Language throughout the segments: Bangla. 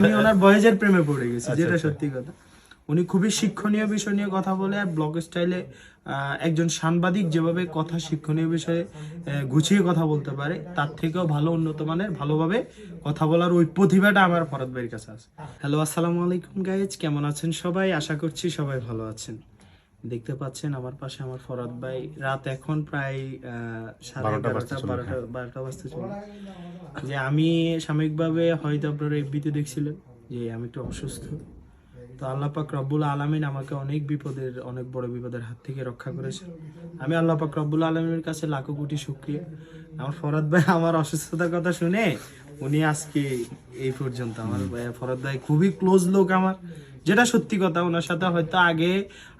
আমি ওনার বয়েজের প্রেমে পড়ে গেছি, যেটা সত্যি কথা। উনি খুবই শিক্ষণীয় বিষয় নিয়ে কথা বলে, আর ব্লগ স্টাইলে একজন সাংবাদিক যেভাবে কথা শিক্ষণীয় বিষয়ে গুছিয়ে কথা বলতে পারে, তার থেকেও ভালো উন্নত মানের ভালোভাবে কথা বলার ওই প্রতিভাটা আমার ফরাদ ভাইয়ের কাছে আছে। হ্যালো, আসসালামু আলাইকুম গাইজ, কেমন আছেন সবাই? আশা করছি সবাই ভালো আছেন। দেখতে পাচ্ছেন আমার পাশে আমার ফরাদ ভাই। রাত এখন প্রায় 11:30 বাজতে চলে। যে আমি সাময়িকভাবে হয়তো আপনারা এফবিতে দেখছিলেন যে আমি একটু অসুস্থ, তো আল্লাহ পাক রব্বুল আলামিন আমাকে অনেক বড় বিপদের হাত থেকে রক্ষা করেছে। আমি আল্লাহ পাক রব্বুল আলামিনের কাছে লাখো কোটি শুকরিয়া। আমার ফরাদ ভাই আমার অসুস্থতার কথা শুনে উনি আজকে এই পর্যন্ত, আমার ফরাদ ভাই খুবই ক্লোজ লোক আমার, যেটা সত্যি কথা। ওনার সাথে হয়তো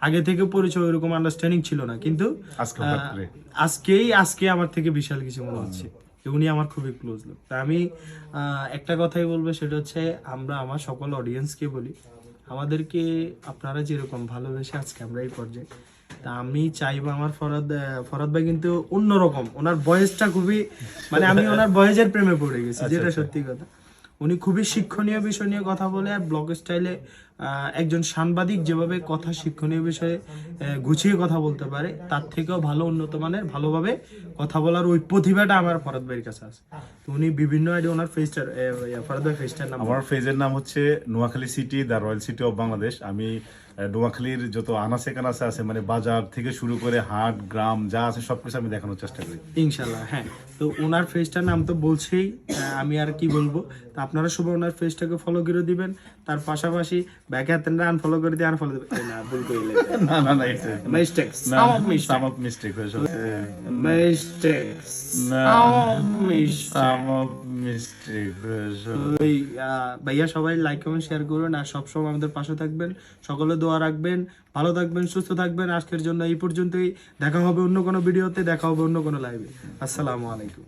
আগে থেকে পরিচয় ওইরকম আন্ডারস্ট্যান্ডিং ছিল না, কিন্তু আজকে আমার থেকে বিশাল কিছু মনে হচ্ছে। উনি আমার খুবই ক্লোজ লোক। তা আমি একটা কথাই বলবো, সেটা হচ্ছে আমার সকল অডিয়েন্সকে বলি, আমাদেরকে আপনারা যেরকম ভালোবেসে আজকে আমরা এই পর্যায়ে, তা আমি চাইবো আমার ফরাদ ভাই কিন্তু অন্যরকম। ওনার বয়েসটা খুবই, মানে আমি ওনার বয়েজের প্রেমে পড়ে গেছি, যেটা সত্যি কথা। উনি খুবই শিক্ষণীয় বিষয় নিয়ে কথা বলে, আর ব্লগ স্টাইলে একজন সাংবাদিক যেভাবে কথা শিক্ষণীয় বিষয়ে গুছিয়ে কথা বলতে পারে, তার থেকেও ভালো উন্নত মানের ভালোভাবে কথা বলার ওই প্রতিভাটা আমার ফরাদ ভাইয়ের কাছে আছে। তো উনি বিভিন্ন আইডিয়া, ওনার ফেজটার, ফরাদ ভাই ফেজটার নাম, আমার ফেজের নাম হচ্ছে Noakhali city, the royal city of Bangladesh. আমি নোয়াখালীর যত আনাচে কানাচে আছে, মানে বাজার থেকে শুরু করে হাট গ্রাম যা আছে সবকিছু আমি দেখানোর চেষ্টা করি ইনশাল্লাহ। হ্যাঁ, তো ওনার ফেজটার নাম তো বলছেই, আমি আর কি বলবো। তো আপনারা সবাই ওনার ফেজটাকে ফলো করে দিবেন, তার পাশাপাশি ব্যাকে হাতেন আনফলো করে দিয়ে আনফলো দিবেন। না, ভুল কইলে না না না, এটা মিস্টেক, সাম অফ মিস্টেক হয়েছে, ওই ভাইয়া সবাই লাইক কমেন্ট শেয়ার করুন, আর সবসময় আমাদের পাশে থাকবেন। সকলে দোয়া রাখবেন, ভালো থাকবেন, সুস্থ থাকবেন। আজকের জন্য এই পর্যন্তই। দেখা হবে অন্য কোনো ভিডিওতে, দেখা হবে অন্য কোনো লাইভে। আসসালামু আলাইকুম।